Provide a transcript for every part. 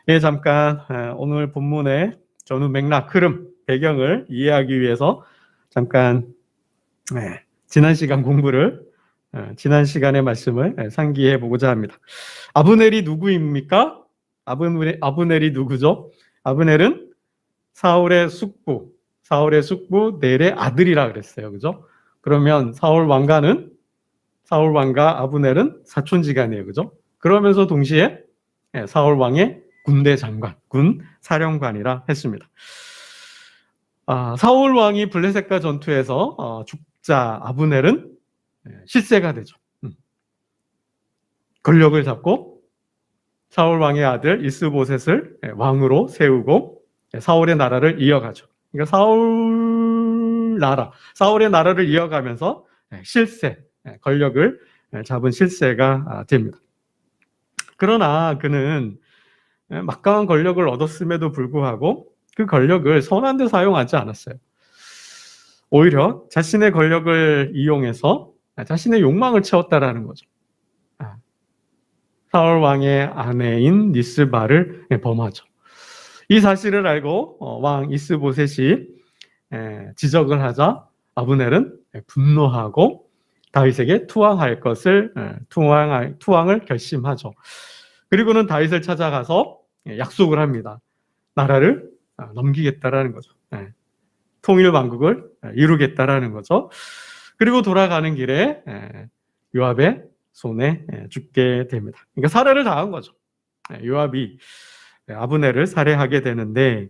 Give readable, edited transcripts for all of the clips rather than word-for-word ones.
예, 잠깐 오늘 본문의 전후 맥락, 흐름, 배경을 이해하기 위해서 잠깐 지난 시간 공부를 지난 시간의 말씀을 상기해 보고자 합니다. 아브넬이 누구입니까? 아브넬이 누구죠? 아브넬은 사울의 숙부 넬의 아들이라 그랬어요. 그죠? 그러면 사울 왕과 아브넬은 사촌지간이에요. 그죠? 그러면서 동시에 사울 왕의 군대 장관, 군 사령관이라 했습니다. 사울 왕이 블레셋과 전투에서 죽자 아브넬은 실세가 되죠. 권력을 잡고 사울 왕의 아들 이스보셋을 왕으로 세우고 사울의 나라를 이어가죠. 그러니까 사울의 나라를 이어가면서 권력을 잡은 실세가 됩니다. 그러나 그는 막강한 권력을 얻었음에도 불구하고 그 권력을 선한 데 사용하지 않았어요. 오히려 자신의 권력을 이용해서 자신의 욕망을 채웠다라는 거죠. 사울 왕의 아내인 니스바를 범하죠. 이 사실을 알고 왕 이스보셋이 지적을 하자 아브넬은 분노하고 다윗에게 투항할 것을 투항을 결심하죠. 그리고는 다윗을 찾아가서 약속을 합니다. 나라를 넘기겠다라는 거죠. 통일 왕국을 이루겠다라는 거죠. 그리고 돌아가는 길에 요압의 손에 죽게 됩니다. 그러니까 살해를 당한 거죠. 요압이 아브넬을 살해하게 되는데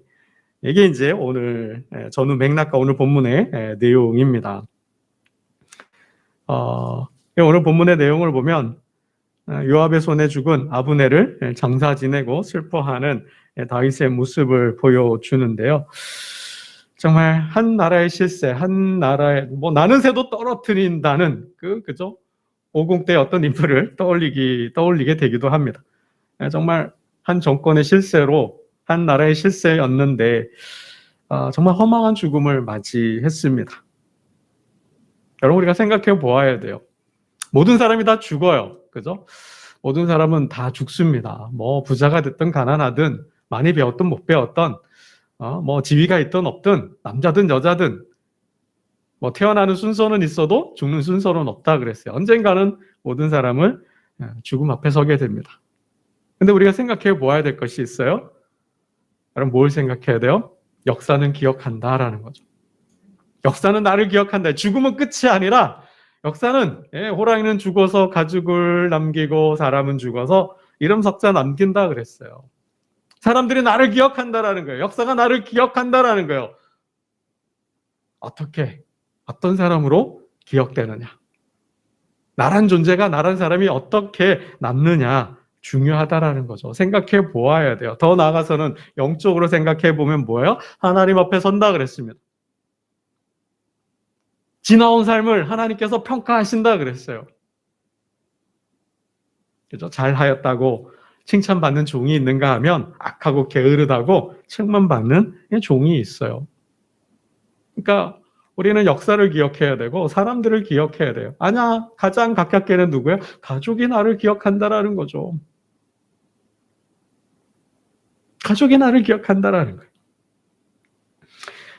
이게 이제 오늘 전후 맥락과 오늘 본문의 내용입니다. 오늘 본문의 내용을 보면 요압의 손에 죽은 아브넬을 장사 지내고 슬퍼하는 다윗의 모습을 보여주는데요. 정말 한 나라의 실세, 한 나라의 나는 새도 떨어뜨린다는 그죠? 오공때의 어떤 인물을 떠올리게 되기도 합니다. 정말 한 정권의 실세로 한 나라의 실세였는데 정말 허망한 죽음을 맞이했습니다. 여러분 우리가 생각해 보아야 돼요. 모든 사람이 다 죽어요. 그죠? 모든 사람은 다 죽습니다. 부자가 됐든 가난하든 많이 배웠든 못 배웠든 지위가 있든 없든 남자든 여자든 태어나는 순서는 있어도 죽는 순서는 없다 그랬어요. 언젠가는 모든 사람을 죽음 앞에 서게 됩니다. 근데 우리가 생각해 보아야 될 것이 있어요. 여러분 뭘 생각해야 돼요? 역사는 기억한다라는 거죠. 역사는 나를 기억한다. 죽음은 끝이 아니라 역사는 호랑이는 죽어서 가죽을 남기고 사람은 죽어서 이름 석자 남긴다 그랬어요. 사람들이 나를 기억한다라는 거예요. 역사가 나를 기억한다라는 거예요. 어떻게 어떤 사람으로 기억되느냐? 나란 존재가 나란 사람이 어떻게 남느냐 중요하다라는 거죠. 생각해 보아야 돼요. 더 나아가서는 영적으로 생각해 보면 뭐예요? 하나님 앞에 선다 그랬습니다. 지나온 삶을 하나님께서 평가하신다 그랬어요. 그죠? 잘하였다고 칭찬받는 종이 있는가 하면 악하고 게으르다고 책망받는 종이 있어요. 그러니까 우리는 역사를 기억해야 되고 사람들을 기억해야 돼요. 아니야, 가장 가깝게는 누구예요? 가족이 나를 기억한다라는 거죠. 가족이 나를 기억한다라는 거예요.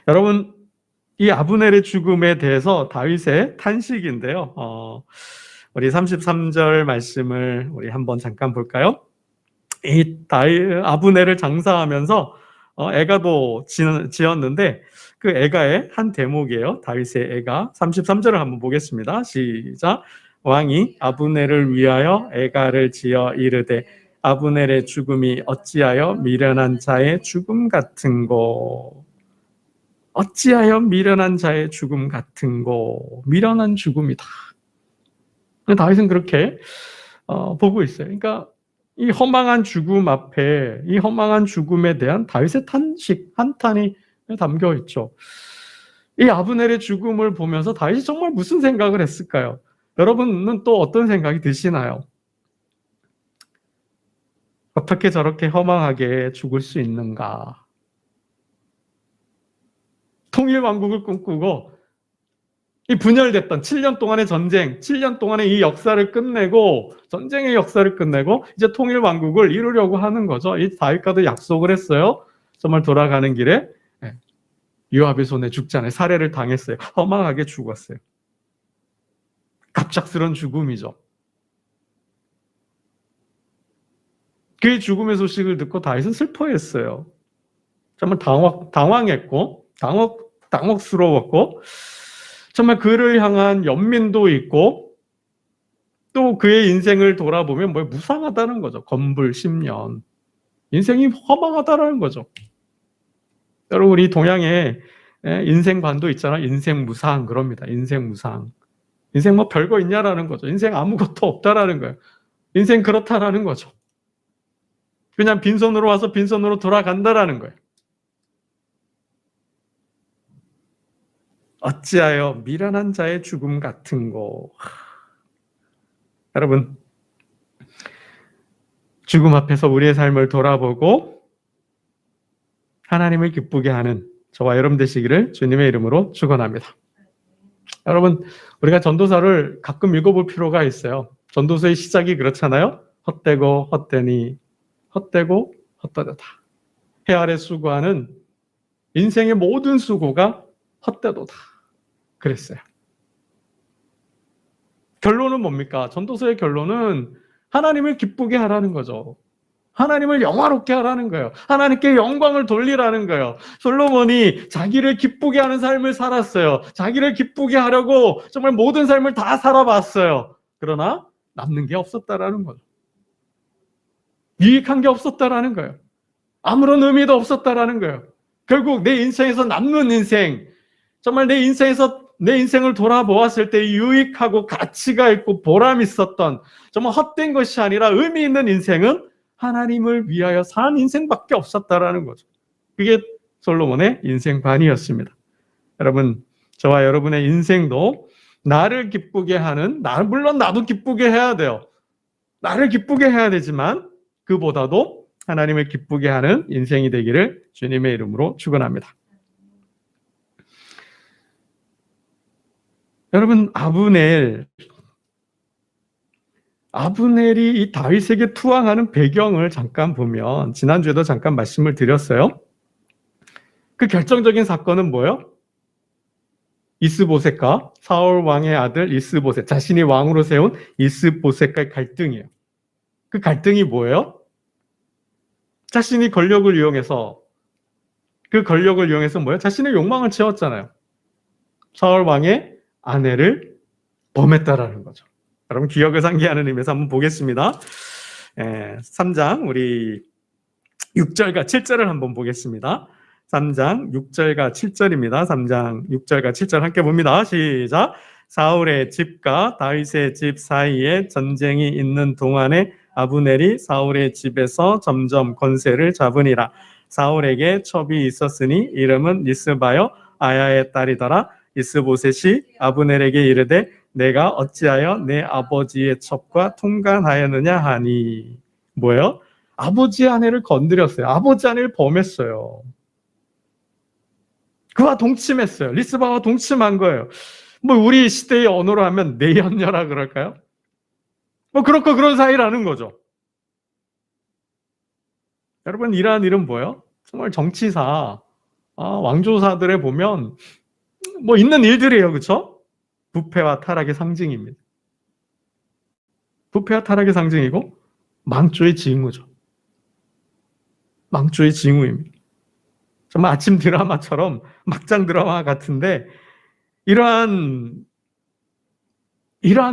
여러분, 이 아브넬의 죽음에 대해서 다윗의 탄식인데요. 우리 33절 말씀을 우리 한번 잠깐 볼까요? 이 아브넬을 장사하면서 애가도 지었는데 그 애가의 한 대목이에요. 다윗의 애가. 33절을 한번 보겠습니다. 시작. 왕이 아브넬을 위하여 애가를 지어 이르되 아브넬의 죽음이 어찌하여 미련한 자의 죽음 같은고. 어찌하여 미련한 자의 죽음 같은고. 미련한 죽음이다. 다윗은 그렇게 보고 있어요. 그러니까 이 허망한 죽음 앞에 이 허망한 죽음에 대한 다윗의 탄식, 한탄이 담겨 있죠. 이 아브넬의 죽음을 보면서 다윗이 정말 무슨 생각을 했을까요? 여러분은 또 어떤 생각이 드시나요? 어떻게 저렇게 허망하게 죽을 수 있는가? 통일 왕국을 꿈꾸고 이 분열됐던 7년 동안의 전쟁, 7년 동안의 이 역사를 끝내고, 전쟁의 역사를 끝내고 이제 통일 왕국을 이루려고 하는 거죠. 이 다윗과도 약속을 했어요. 정말 돌아가는 길에 요압의 손에 죽잖아요. 살해를 당했어요. 허망하게 죽었어요. 갑작스런 죽음이죠. 그의 죽음의 소식을 듣고 다윗은 슬퍼했어요. 정말 당황했고, 당혹스러웠고, 정말 그를 향한 연민도 있고, 또 그의 인생을 돌아보면 무상하다는 거죠. 건불 10년. 인생이 허망하다는 거죠. 여러분, 우리 동양에 인생관도 있잖아요. 인생 무상, 그럽니다. 인생 무상. 인생 별거 있냐라는 거죠. 인생 아무것도 없다라는 거예요. 인생 그렇다라는 거죠. 그냥 빈손으로 와서 빈손으로 돌아간다라는 거예요. 어찌하여 미련한 자의 죽음 같은 거. 여러분, 죽음 앞에서 우리의 삶을 돌아보고 하나님을 기쁘게 하는 저와 여러분 되시기를 주님의 이름으로 축원합니다. 여러분, 우리가 전도서를 가끔 읽어볼 필요가 있어요. 전도서의 시작이 그렇잖아요. 헛되고 헛되니 헛되고 헛되다. 해 아래 수고하는 인생의 모든 수고가 헛되도다. 그랬어요. 결론은 뭡니까? 전도서의 결론은 하나님을 기쁘게 하라는 거죠. 하나님을 영화롭게 하라는 거예요. 하나님께 영광을 돌리라는 거예요. 솔로몬이 자기를 기쁘게 하는 삶을 살았어요. 자기를 기쁘게 하려고 정말 모든 삶을 다 살아봤어요. 그러나 남는 게 없었다라는 거죠. 유익한 게 없었다라는 거예요. 아무런 의미도 없었다라는 거예요. 결국 내 인생에서 남는 인생, 정말 내 인생을 돌아보았을 때 유익하고 가치가 있고 보람 있었던 정말 헛된 것이 아니라 의미 있는 인생은 하나님을 위하여 산 인생밖에 없었다라는 거죠. 그게 솔로몬의 인생관이었습니다. 여러분, 저와 여러분의 인생도 나를 기쁘게 하는, 물론 나도 기쁘게 해야 돼요. 나를 기쁘게 해야 되지만 그보다도 하나님을 기쁘게 하는 인생이 되기를 주님의 이름으로 축원합니다. 여러분, 아브넬이 이 다윗에게 투항하는 배경을 잠깐 보면, 지난주에도 잠깐 말씀을 드렸어요. 그 결정적인 사건은 뭐예요? 이스보셋과 사울 왕의 아들 이스보셋, 자신이 왕으로 세운 이스보셋과의 갈등이에요. 그 갈등이 뭐예요? 자신이 권력을 이용해서 뭐예요? 자신의 욕망을 채웠잖아요. 사울 왕의 아내를 범했다라는 거죠. 여러분, 기억을 상기하는 의미에서 한번 보겠습니다. 3장 우리 6절과 7절을 한번 보겠습니다. 3장 6절과 7절입니다. 3장 6절과 7절 함께 봅니다. 시작. 사울의 집과 다윗의 집 사이에 전쟁이 있는 동안에 아브넬이 사울의 집에서 점점 권세를 잡으니라. 사울에게 첩이 있었으니 이름은 리스바요 아야의 딸이더라. 이스보셋이 아브넬에게 이르되 내가 어찌하여 내 아버지의 첩과 통간하였느냐 하니. 뭐예요? 아버지 아내를 건드렸어요. 아버지 아내를 범했어요. 그와 동침했어요. 리스바와 동침한 거예요. 우리 시대의 언어로 하면 내연녀라 그럴까요? 그렇고 그런 사이라는 거죠. 여러분, 이러한 일은 뭐예요? 정말 정치사, 왕조사들에 보면 있는 일들이에요. 그렇죠? 부패와 타락의 상징입니다. 부패와 타락의 상징이고 망조의 징후죠. 망조의 징후입니다. 정말 아침 드라마처럼 막장 드라마 같은데 이러한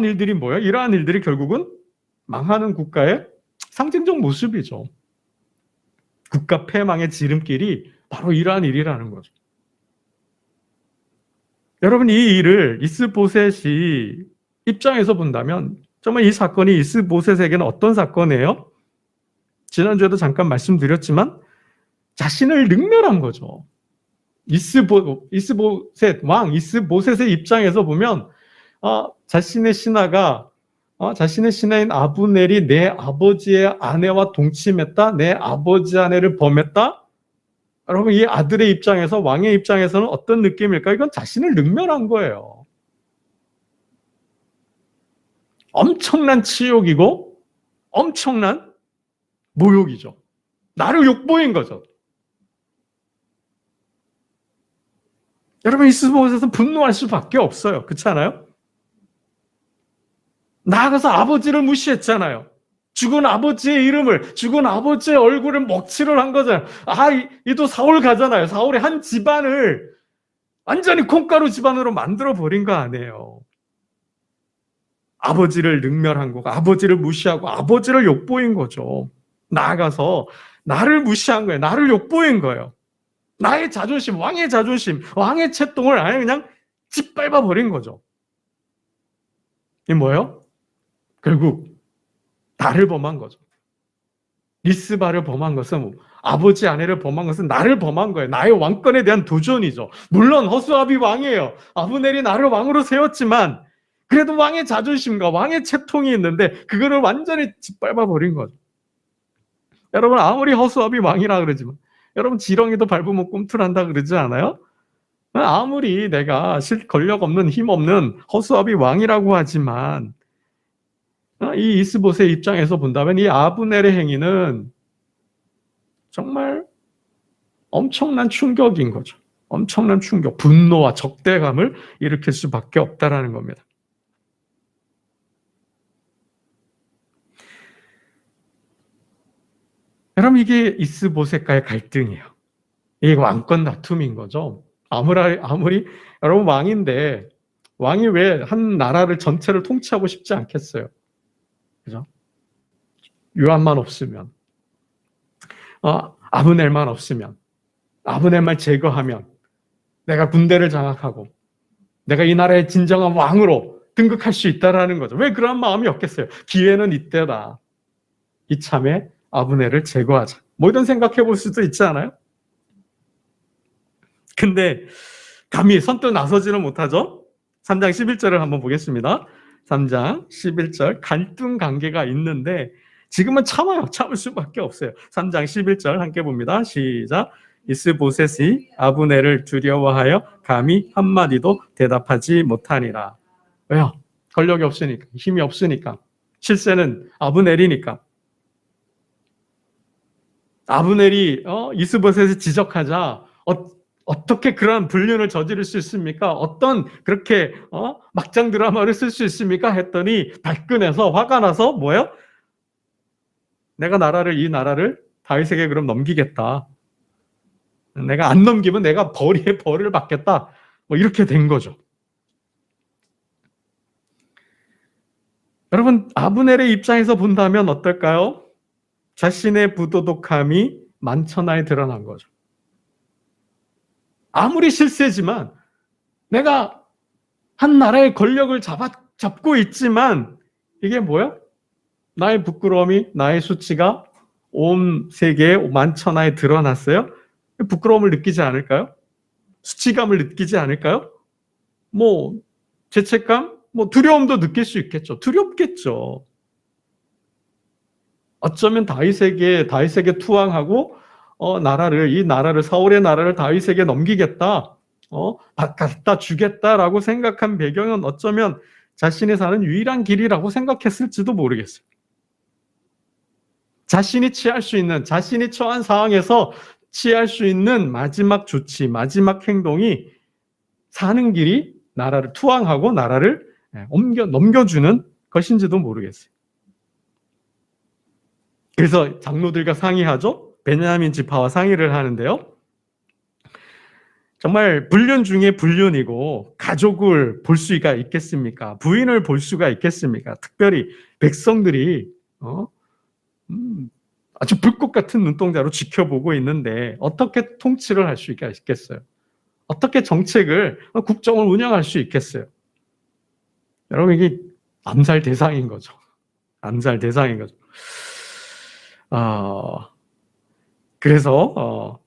일들이 뭐예요? 이러한 일들이 결국은 망하는 국가의 상징적 모습이죠. 국가 패망의 지름길이 바로 이러한 일이라는 거죠. 여러분, 이 일을 이스보셋이 입장에서 본다면 정말 이 사건이 이스보셋에게는 어떤 사건이에요? 지난주에도 잠깐 말씀드렸지만 자신을 능멸한 거죠. 이스보셋 왕 이스보셋의 입장에서 보면 자신의 신하인 아브넬이 내 아버지의 아내와 동침했다, 내 아버지 아내를 범했다. 여러분, 이 아들의 입장에서, 왕의 입장에서는 어떤 느낌일까요? 이건 자신을 능멸한 거예요. 엄청난 치욕이고 엄청난 모욕이죠. 나를 욕보인 거죠. 여러분, 이스보셋은 분노할 수밖에 없어요. 그렇지 않아요? 나아가서 아버지를 무시했잖아요. 죽은 아버지의 이름을, 죽은 아버지의 얼굴을 먹칠을 한 거잖아요. 이도 사울 가잖아요. 사울의 한 집안을 완전히 콩가루 집안으로 만들어 버린 거 아니에요. 아버지를 능멸한 거고, 아버지를 무시하고, 아버지를 욕보인 거죠. 나아가서 나를 무시한 거예요. 나를 욕보인 거예요. 나의 자존심, 왕의 자존심, 왕의 채통을 아예 그냥 짓밟아 버린 거죠. 이게 뭐예요? 결국 나를 범한 거죠. 리스바를 범한 것은, 아버지 아내를 범한 것은 나를 범한 거예요. 나의 왕권에 대한 도전이죠. 물론 허수아비 왕이에요. 아브넬이 나를 왕으로 세웠지만 그래도 왕의 자존심과 왕의 채통이 있는데 그거를 완전히 짓밟아 버린 거죠. 여러분, 아무리 허수아비 왕이라 그러지만, 여러분 지렁이도 밟으면 꿈틀한다 그러지 않아요? 아무리 내가 권력 없는, 힘 없는 허수아비 왕이라고 하지만 이 이스보셋의 입장에서 본다면 이 아브넬의 행위는 정말 엄청난 충격인 거죠. 엄청난 충격, 분노와 적대감을 일으킬 수밖에 없다라는 겁니다. 여러분, 이게 이스보셋과의 갈등이에요. 이게 왕권 다툼인 거죠. 아무리 여러분 왕인데, 왕이 왜 한 나라를 전체를 통치하고 싶지 않겠어요? 그죠? 요압만 없으면, 아브넬만 없으면, 아브넬만 제거하면 내가 군대를 장악하고 내가 이 나라의 진정한 왕으로 등극할 수 있다라는 거죠. 왜 그런 마음이 없겠어요? 기회는 이때다. 이참에 아브넬을 제거하자. 뭐 이런 생각해 볼 수도 있지 않아요? 근데 감히 선뜻 나서지는 못하죠. 3장 11절을 한번 보겠습니다. 3장 11절, 갈등 관계가 있는데 지금은 참을 수밖에 없어요. 3장 11절 함께 봅니다. 시작. 이스보셋이 아브넬을 두려워하여 감히 한마디도 대답하지 못하니라. 왜요? 권력이 없으니까, 힘이 없으니까. 실세는 아브넬이니까. 아브넬이 이스보셋을 지적하자 어떻게 그러한 불륜을 저지를 수 있습니까? 어떤 그렇게 막장 드라마를 쓸 수 있습니까? 했더니 발끈해서 화가 나서 뭐예요? 내가 이 나라를 다윗에게 그럼 넘기겠다. 내가 안 넘기면 내가 벌을 받겠다. 뭐 이렇게 된 거죠. 여러분, 아브넬의 입장에서 본다면 어떨까요? 자신의 부도덕함이 만천하에 드러난 거죠. 아무리 실세지만 내가 한 나라의 권력을 잡고 있지만 이게 뭐야? 나의 부끄러움이, 나의 수치가 온 세계에 만천하에 드러났어요. 부끄러움을 느끼지 않을까요? 수치감을 느끼지 않을까요? 뭐 죄책감, 뭐 두려움도 느낄 수 있겠죠. 두렵겠죠. 어쩌면 다윗에게 투항하고 이 나라를 사울의 나라를 다윗에게 넘기겠다, 갖다 주겠다라고 생각한 배경은 어쩌면 자신이 사는 유일한 길이라고 생각했을지도 모르겠어요. 자신이 처한 상황에서 취할 수 있는 마지막 조치, 마지막 행동이 사는 길이 나라를 투항하고 나라를 넘겨주는 것인지도 모르겠어요. 그래서 장로들과 상의하죠. 베냐민 지파와 상의를 하는데요. 정말 불륜 중에 불륜이고 가족을 볼 수가 있겠습니까? 부인을 볼 수가 있겠습니까? 특별히 백성들이 아주 불꽃 같은 눈동자로 지켜보고 있는데 어떻게 통치를 할 수가 있겠어요? 어떻게 국정을 운영할 수 있겠어요? 여러분, 이게 암살 대상인 거죠. 암살 대상인 거죠. 그래서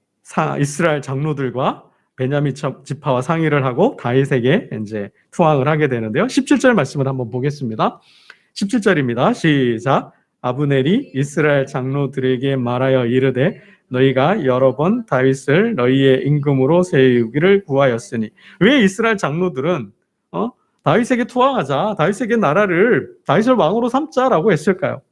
이스라엘 장로들과 베냐민 지파와 상의를 하고 다윗에게 이제 투항을 하게 되는데요. 17절 말씀을 한번 보겠습니다. 17절입니다. 시작. 아브넬이 이스라엘 장로들에게 말하여 이르되 너희가 여러 번 다윗을 너희의 임금으로 세우기를 구하였으니. 왜 이스라엘 장로들은 다윗에게 투항하자. 다윗에게 나라를 다윗을 왕으로 삼자라고 했을까요?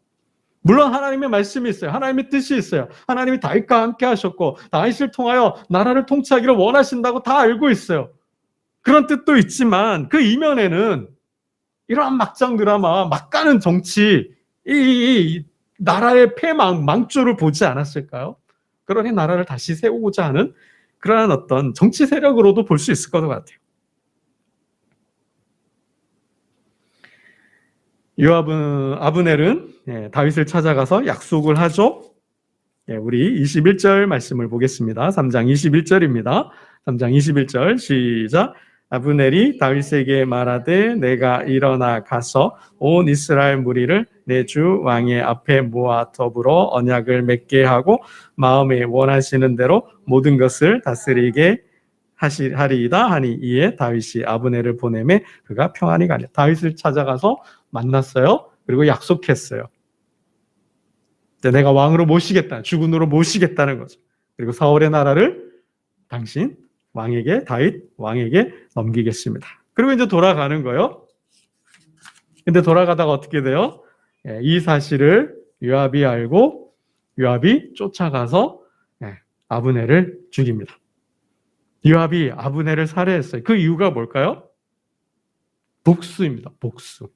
물론 하나님의 말씀이 있어요. 하나님의 뜻이 있어요. 하나님이 다윗과 함께 하셨고 다윗을 통하여 나라를 통치하기를 원하신다고 다 알고 있어요. 그런 뜻도 있지만 그 이면에는 이러한 막장 드라마, 막가는 정치, 이 나라의 망조를 보지 않았을까요? 그러니 나라를 다시 세우고자 하는 그러한 어떤 정치 세력으로도 볼 수 있을 것 같아요. 아브넬은 다윗을 찾아가서 약속을 하죠. 우리 21절 말씀을 보겠습니다. 3장 21절입니다. 3장 21절 시작. 아브넬이 다윗에게 말하되 내가 일어나 가서 온 이스라엘 무리를 내 주 왕의 앞에 모아 더불어 언약을 맺게 하고 마음에 원하시는 대로 모든 것을 다스리게 하리이다 하니 이에 다윗이 아브넬을 보내매 그가 평안히 가니. 다윗을 찾아가서 만났어요. 그리고 약속했어요. 내가 왕으로 모시겠다. 주군으로 모시겠다는 거죠. 그리고 사울의 나라를 당신 왕에게, 다윗 왕에게 넘기겠습니다. 그리고 이제 돌아가는 거예요. 근데 돌아가다가 어떻게 돼요? 이 사실을 요압이 알고 요압이 쫓아가서 아브넬을 죽입니다. 요압이 아브넬을 살해했어요. 그 이유가 뭘까요? 복수입니다. 복수.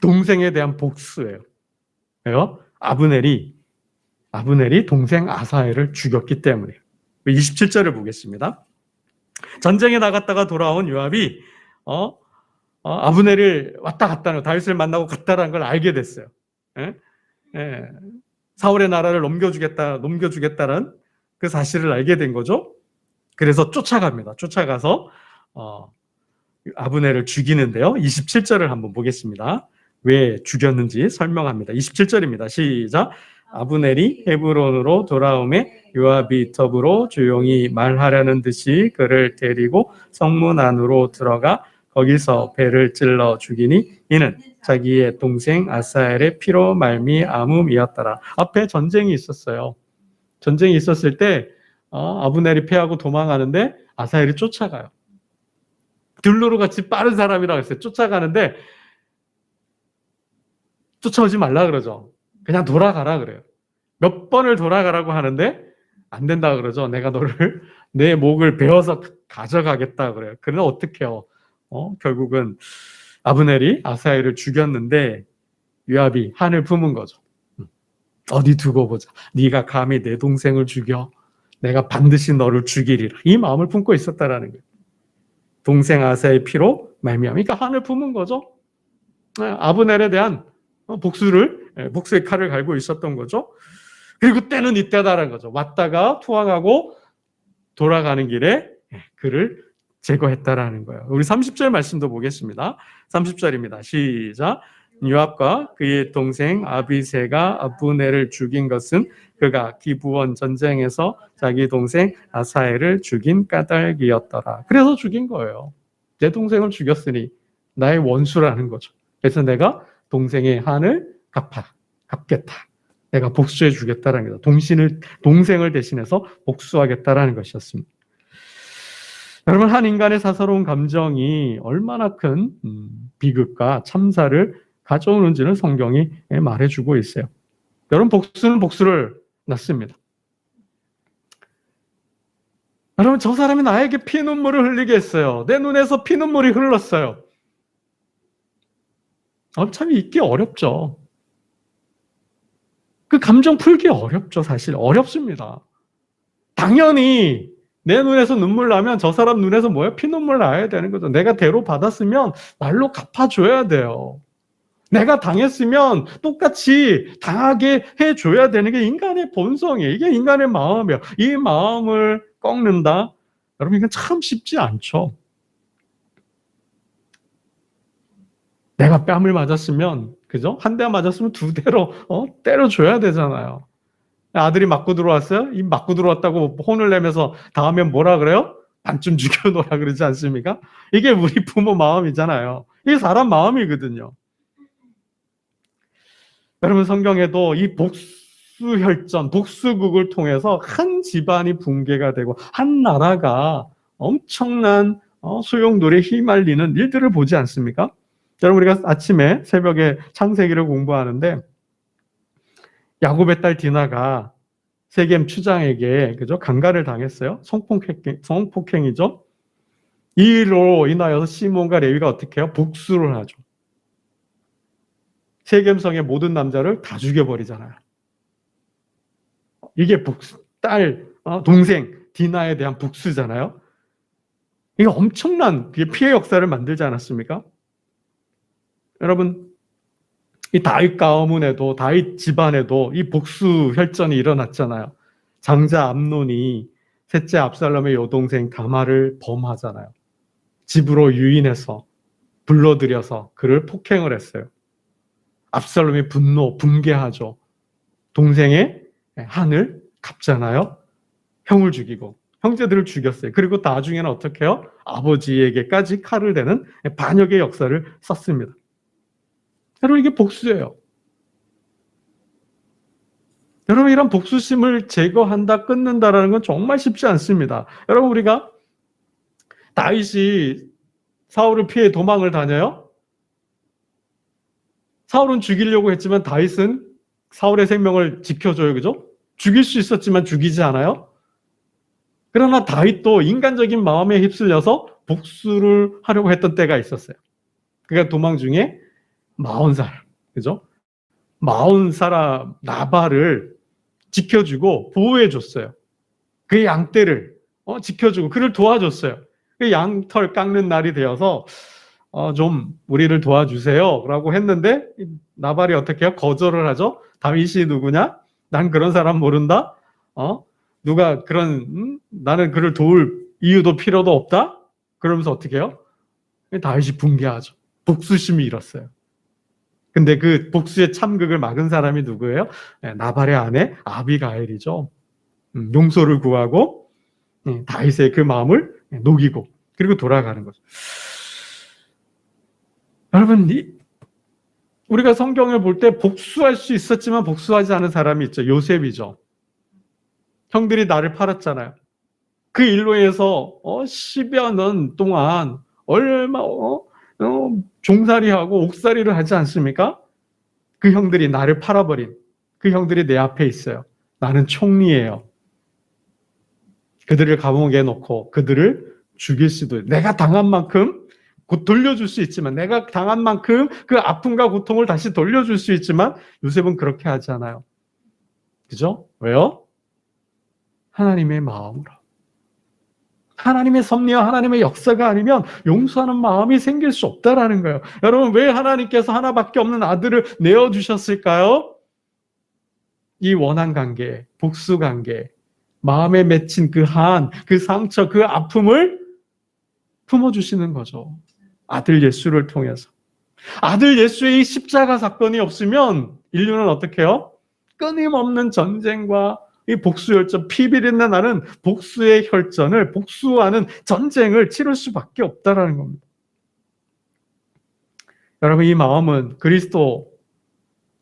동생에 대한 복수예요. 왜요? 아브넬이 동생 아사엘을 죽였기 때문이에요. 27절을 보겠습니다. 전쟁에 나갔다가 돌아온 요압이 아브넬을 왔다 갔다는, 다윗을 만나고 갔다라는 걸 알게 됐어요. 사울의 나라를 넘겨주겠다는 그 사실을 알게 된 거죠. 그래서 쫓아갑니다. 쫓아가서 아브넬을 죽이는데요. 27절을 한번 보겠습니다. 왜 죽였는지 설명합니다. 27절입니다. 시작. 아브넬이 헤브론으로 돌아오매 요압이 더불어 조용히 말하려는 듯이 그를 데리고 성문 안으로 들어가 거기서 배를 찔러 죽이니 이는 자기의 동생 아사엘의 피로 말미암음이었더라. 앞에 전쟁이 있었어요. 전쟁이 있었을 때 아브넬이 패하고 도망가는데 아사엘이 쫓아가요. 들로로 같이 빠른 사람이라고 했어요. 쫓아가는데 쫓아오지 말라 그러죠. 그냥 돌아가라 그래요. 몇 번을 돌아가라고 하는데 안 된다 그러죠. 내가 내 목을 베어서 가져가겠다 그래요. 그러나 어떡해요? 결국은 아브넬이 아사엘을 죽였는데 요압이 한을 품은 거죠. 어디 두고 보자. 네가 감히 내 동생을 죽여? 내가 반드시 너를 죽이리라. 이 마음을 품고 있었다라는 거예요. 동생 아사의 피로 말미암아. 그러니까 한을 품은 거죠. 아브넬에 대한 복수의 칼을 갈고 있었던 거죠. 그리고 때는 이때다라는 거죠. 왔다가 투항하고 돌아가는 길에 그를 제거했다라는 거예요. 우리 30절 말씀도 보겠습니다. 30절입니다. 시작. 요압과 그의 동생 아비새가 아브넬을 죽인 것은 그가 기브온 전쟁에서 자기 동생 아사엘을 죽인 까닭이었더라. 그래서 죽인 거예요. 내 동생을 죽였으니 나의 원수라는 거죠. 그래서 내가 동생의 한을 갚겠다. 내가 복수해 주겠다라는 거죠. 동생을 대신해서 복수하겠다라는 것이었습니다. 여러분, 한 인간의 사사로운 감정이 얼마나 큰 비극과 참사를 가져오는지는 성경이 말해주고 있어요. 여러분, 복수는 복수를 낳습니다. 여러분, 저 사람이 나에게 피눈물을 흘리게 했어요. 내 눈에서 피눈물이 흘렀어요. 참 잊기 어렵죠. 그 감정 풀기 어렵죠. 사실 어렵습니다. 당연히 내 눈에서 눈물 나면 저 사람 눈에서 뭐예요? 피눈물 나야 되는 거죠. 내가 대로 받았으면 말로 갚아줘야 돼요. 내가 당했으면 똑같이 당하게 해줘야 되는 게 인간의 본성이에요. 이게 인간의 마음이에요. 이 마음을 꺾는다? 여러분, 이건 참 쉽지 않죠. 내가 뺨을 맞았으면, 그죠? 한 대 맞았으면 두 대로 때려줘야 되잖아요. 아들이 맞고 들어왔어요? 이 맞고 들어왔다고 혼을 내면서 다음엔 뭐라 그래요? 반쯤 죽여놓으라 그러지 않습니까? 이게 우리 부모 마음이잖아요. 이게 사람 마음이거든요. 여러분, 성경에도 이 복수혈전, 복수국을 통해서 한 집안이 붕괴가 되고 한 나라가 엄청난 소용돌이에 휘말리는 일들을 보지 않습니까? 여러분, 우리가 아침에 새벽에 창세기를 공부하는데 야곱의 딸 디나가 세겜 추장에게 그죠? 강간을 당했어요. 성폭행이죠. 이 일로 인하여서 시몬과 레위가 어떻게 해요? 복수를 하죠. 세겜성의 모든 남자를 다 죽여버리잖아요. 이게 딸, 동생 디나에 대한 복수잖아요. 이게 엄청난 피해 역사를 만들지 않았습니까? 여러분, 이 다윗 가문에도, 다윗 집안에도 이 복수 혈전이 일어났잖아요. 장자 암논이 셋째 압살롬의 여동생 다말을 범하잖아요. 집으로 유인해서 불러들여서 그를 폭행을 했어요. 압살롬이 붕괴하죠. 동생의 한을 갚잖아요. 형을 죽이고 형제들을 죽였어요. 그리고 나중에는 어떻게 해요? 아버지에게까지 칼을 대는 반역의 역사를 썼습니다. 여러분, 이게 복수예요. 여러분, 이런 복수심을 제거한다, 끊는다라는 건 정말 쉽지 않습니다. 여러분, 우리가 다윗이 사울을 피해 도망을 다녀요. 사울은 죽이려고 했지만 다윗은 사울의 생명을 지켜줘요. 그죠? 죽일 수 있었지만 죽이지 않아요. 그러나 다윗도 인간적인 마음에 휩쓸려서 복수를 하려고 했던 때가 있었어요. 그가 도망 중에 40살, 그죠? 40살 나발을 지켜주고 보호해줬어요. 그의 양떼를 지켜주고 그를 도와줬어요. 그 양털 깎는 날이 되어서 좀 우리를 도와주세요 라고 했는데 나발이 어떻게 해요? 거절을 하죠. 다윗이 누구냐? 난 그런 사람 모른다. 누가 그런 나는 그를 도울 이유도 필요도 없다. 그러면서 어떻게 해요? 다윗이 붕괴하죠. 복수심이 일었어요. 근데 그 복수의 참극을 막은 사람이 누구예요? 나발의 아내 아비가일이죠. 용서를 구하고 다윗의 그 마음을 녹이고 그리고 돌아가는 거죠. 여러분, 우리가 성경을 볼 때 복수할 수 있었지만 복수하지 않은 사람이 있죠. 요셉이죠. 형들이 나를 팔았잖아요. 그 일로 해서 10여 년 동안 얼마 종살이하고 옥살이를 하지 않습니까? 그 형들이 나를 팔아버린 그 형들이 내 앞에 있어요. 나는 총리예요. 그들을 감옥에 넣고 그들을 죽일 수도 내가 당한 만큼 곧 돌려줄 수 있지만 내가 당한 만큼 그 아픔과 고통을 다시 돌려줄 수 있지만 요셉은 그렇게 하지 않아요. 그죠? 왜요? 하나님의 마음으로. 하나님의 섭리와 하나님의 역사가 아니면 용서하는 마음이 생길 수 없다라는 거예요. 여러분, 왜 하나님께서 하나밖에 없는 아들을 내어주셨을까요? 이 원한 관계, 복수 관계, 마음에 맺힌 그 그 상처, 그 아픔을 품어주시는 거죠. 아들 예수를 통해서. 아들 예수의 이 십자가 사건이 없으면 인류는 어떻게 해요? 끊임없는 전쟁과 이 복수 혈전, 피비린내 나는 복수의 혈전을, 복수하는 전쟁을 치를 수밖에 없다라는 겁니다. 여러분, 이 마음은 그리스도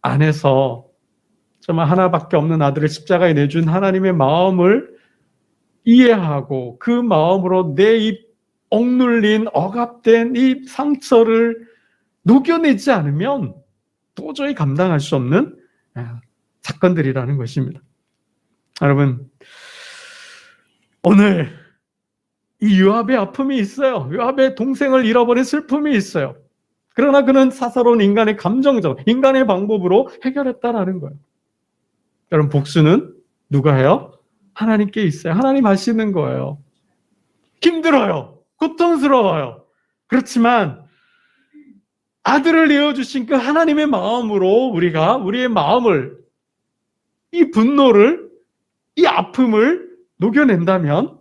안에서 정말 하나밖에 없는 아들을 십자가에 내준 하나님의 마음을 이해하고 그 마음으로 내 이 억눌린, 억압된 이 상처를 녹여내지 않으면 도저히 감당할 수 없는 사건들이라는 것입니다. 여러분, 오늘 이 요압의 아픔이 있어요. 요압의 동생을 잃어버린 슬픔이 있어요. 그러나 그는 사사로운 인간의 감정적, 인간의 방법으로 해결했다라는 거예요. 여러분, 복수는 누가 해요? 하나님께 있어요. 하나님 하시는 거예요. 힘들어요. 고통스러워요. 그렇지만 아들을 내어주신 그 하나님의 마음으로 우리가 우리의 마음을, 이 분노를, 이 아픔을 녹여낸다면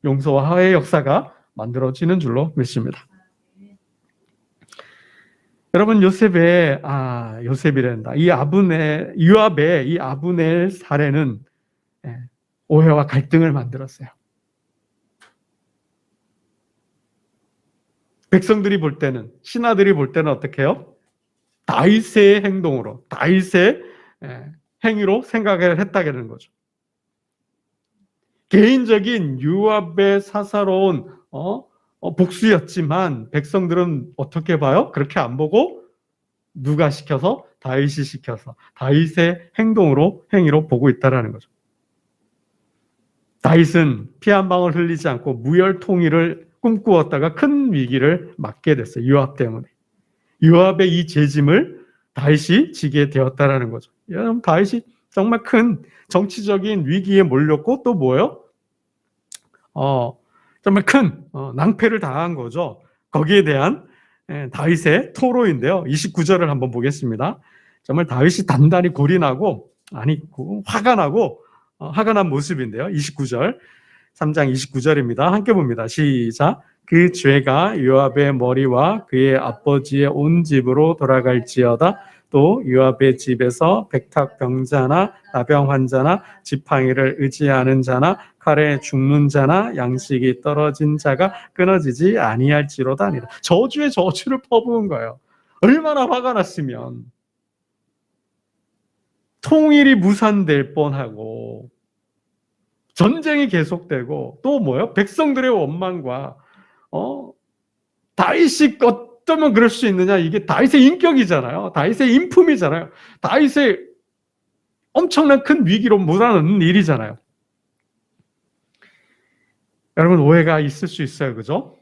용서와 화해의 역사가 만들어지는 줄로 믿습니다. 여러분, 요셉이란다. 요압의 이 아브넬 사례는 오해와 갈등을 만들었어요. 백성들이 볼 때는, 신하들이 볼 때는 어떻게 해요? 다윗의 행동으로, 다윗의 행위로 생각을 했다는 거죠. 개인적인 요압의 사사로운 복수였지만 백성들은 어떻게 봐요? 그렇게 안 보고 누가 시켜서? 다윗이 시켜서 다윗의 행위로 보고 있다라는 거죠. 다윗은 피 한 방울 흘리지 않고 무혈 통일을 꿈꾸었다가 큰 위기를 맞게 됐어요. 요압 때문에. 요압의 이 재짐을 다윗이 지게 되었다라는 거죠. 여러분, 다윗이 정말 큰 정치적인 위기에 몰렸고 또 뭐예요? 정말 큰 낭패를 당한 거죠. 거기에 대한 다윗의 토로인데요. 29절을 한번 보겠습니다. 정말 다윗이 단단히 골인하고 화가 난 모습인데요. 29절, 3장 29절입니다. 함께 봅니다. 시작. 그 죄가 요압의 머리와 그의 아버지의 온 집으로 돌아갈지어다. 또 요압의 집에서 백탁병자나 나병 환자나 지팡이를 의지하는 자나 칼에 죽는 자나 양식이 떨어진 자가 끊어지지 아니할지로다 아니라. 저주에 저주를 퍼부은 거예요. 얼마나 화가 났으면. 통일이 무산될 뻔하고 전쟁이 계속되고 또 뭐예요? 백성들의 원망과 다윗이 어쩌면 그럴 수 있느냐. 이게 다윗의 인격이잖아요. 다윗의 인품이잖아요. 다윗의 엄청난 큰 위기로 몰아넣는 일이잖아요. 여러분, 오해가 있을 수 있어요. 그죠?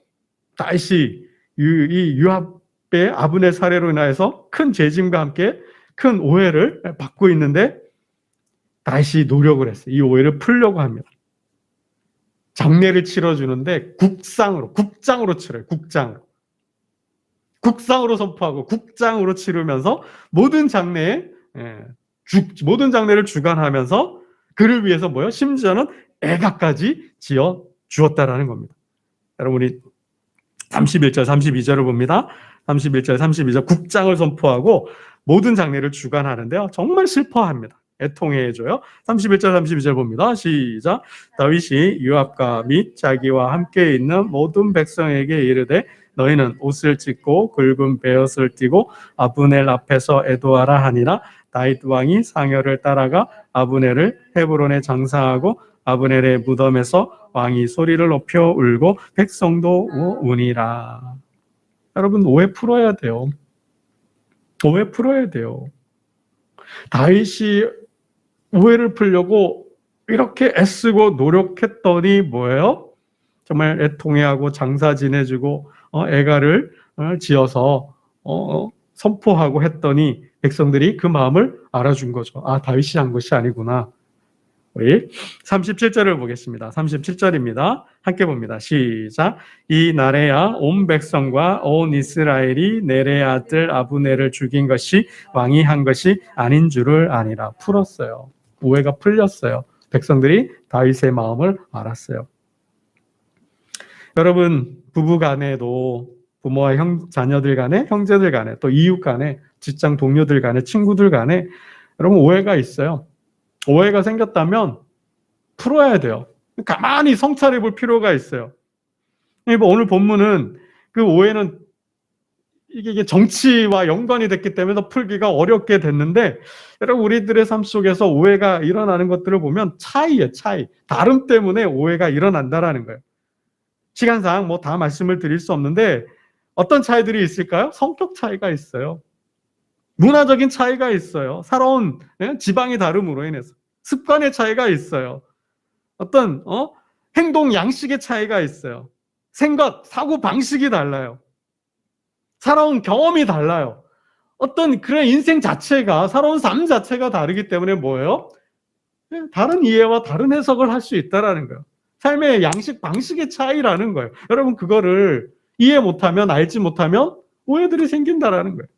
다윗이 이 요압의 아브넬 사례로 인해서 큰 죄짐과 함께 큰 오해를 받고 있는데 다윗이 노력을 했어요. 이 오해를 풀려고 합니다. 장례를 치러주는데 국장으로 치러요. 국상으로 선포하고 국장으로 치르면서 모든 장례를 주관하면서 그를 위해서 뭐요? 심지어는 애가까지 지어 주었다라는 겁니다. 여러분, 우리 31절, 32절을 봅니다. 31절, 32절 국장을 선포하고 모든 장례를 주관하는데요. 정말 슬퍼합니다. 애통해줘요. 31절, 32절 봅니다. 시작. 다윗이 요압과 및 자기와 함께 있는 모든 백성에게 이르되 너희는 옷을 찢고 굵은 베옷을 띠고 아브넬 앞에서 애도하라 하니라. 다윗 왕이 상여를 따라가 아브넬을 헤브론에 장사하고 아브넬의 무덤에서 왕이 소리를 높여 울고 백성도 우니라. 여러분, 오해 풀어야 돼요. 오해 풀어야 돼요. 다윗이 오해를 풀려고 이렇게 애쓰고 노력했더니 뭐예요? 정말 애통해하고 장사 지내주고 애가를 지어서 선포하고 했더니 백성들이 그 마음을 알아준 거죠. 아, 다윗이 한 것이 아니구나. 우리 37절을 보겠습니다. 37절입니다. 함께 봅니다. 시작. 이 나레야 온 백성과 온 이스라엘이 넬의 아들 아브넬을 죽인 것이 왕이 한 것이 아닌 줄을 아니라. 풀었어요. 오해가 풀렸어요. 백성들이 다윗의 마음을 알았어요. 여러분, 부부 간에도 부모와 자녀들 간에, 형제들 간에, 또 이웃 간에, 직장 동료들 간에, 친구들 간에 여러분 오해가 있어요. 오해가 생겼다면 풀어야 돼요. 가만히 성찰해 볼 필요가 있어요. 오늘 본문은 그 오해는 이게 정치와 연관이 됐기 때문에 더 풀기가 어렵게 됐는데, 여러분, 우리들의 삶 속에서 오해가 일어나는 것들을 보면 차이예요, 차이. 다름 때문에 오해가 일어난다라는 거예요. 시간상 뭐 다 말씀을 드릴 수 없는데 어떤 차이들이 있을까요? 성격 차이가 있어요. 문화적인 차이가 있어요. 살아온 지방이 다름으로 인해서 습관의 차이가 있어요. 어떤 행동 양식의 차이가 있어요. 생각, 사고 방식이 달라요. 살아온 경험이 달라요. 어떤 그런 인생 자체가, 살아온 삶 자체가 다르기 때문에 뭐예요? 다른 이해와 다른 해석을 할 수 있다라는 거예요. 삶의 양식, 방식의 차이라는 거예요. 여러분, 그거를 이해 못하면, 알지 못하면 오해들이 생긴다라는 거예요.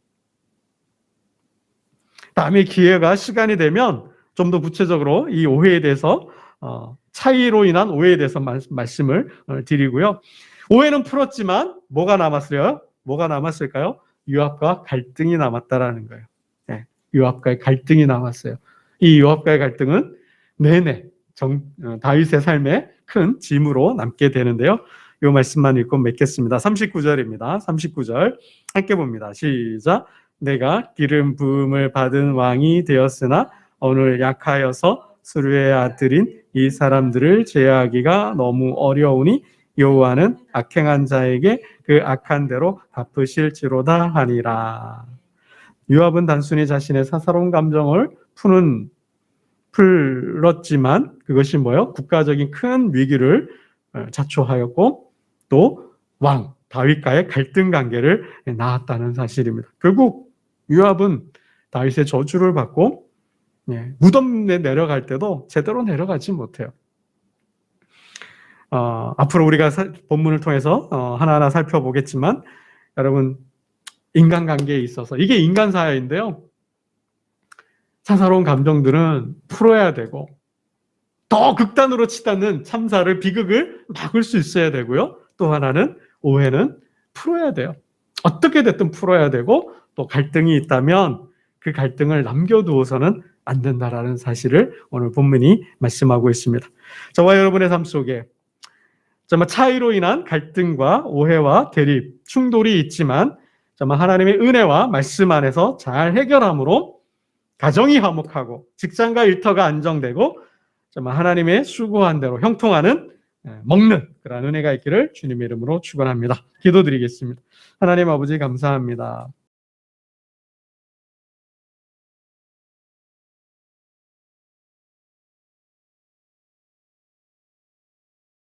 다음에 기회가, 시간이 되면 좀 더 구체적으로 이 오해에 대해서 차이로 인한 오해에 대해서 말씀을 드리고요. 오해는 풀었지만 뭐가 남았어요? 뭐가 남았을까요? 요압과 갈등이 남았다라는 거예요. 네, 요압과의 갈등이 남았어요. 이 요압과의 갈등은 내내 다윗의 삶에 큰 짐으로 남게 되는데요. 이 말씀만 읽고 맺겠습니다. 39절입니다. 39절 함께 봅니다. 시작. 내가 기름 부음을 받은 왕이 되었으나 오늘 약하여서 수르의 아들인 이 사람들을 제하기가 너무 어려우니 여호와는 악행한 자에게 그 악한 대로 갚으실지로다 하니라. 요압은 단순히 자신의 사사로운 감정을 풀었지만 그것이 뭐예요? 국가적인 큰 위기를 자초하였고 또 왕 다윗과의 갈등 관계를 낳았다는 사실입니다. 결국 요압은 다윗의 저주를 받고 무덤에 내려갈 때도 제대로 내려가지 못해요. 앞으로 우리가 본문을 통해서 하나하나 살펴보겠지만 여러분 인간관계에 있어서 이게 인간사회인데요. 사사로운 감정들은 풀어야 되고 더 극단으로 치닫는 참사를 비극을 막을 수 있어야 되고요. 또 하나는 오해는 풀어야 돼요. 어떻게 됐든 풀어야 되고 또 갈등이 있다면 그 갈등을 남겨두어서는 안 된다라는 사실을 오늘 본문이 말씀하고 있습니다. 저와 여러분의 삶 속에 정말 차이로 인한 갈등과 오해와 대립, 충돌이 있지만 정말 하나님의 은혜와 말씀 안에서 잘 해결함으로 가정이 화목하고 직장과 일터가 안정되고 정말 하나님의 수고한 대로 형통하는 먹는 그런 은혜가 있기를 주님의 이름으로 축원합니다. 기도드리겠습니다. 하나님 아버지 감사합니다.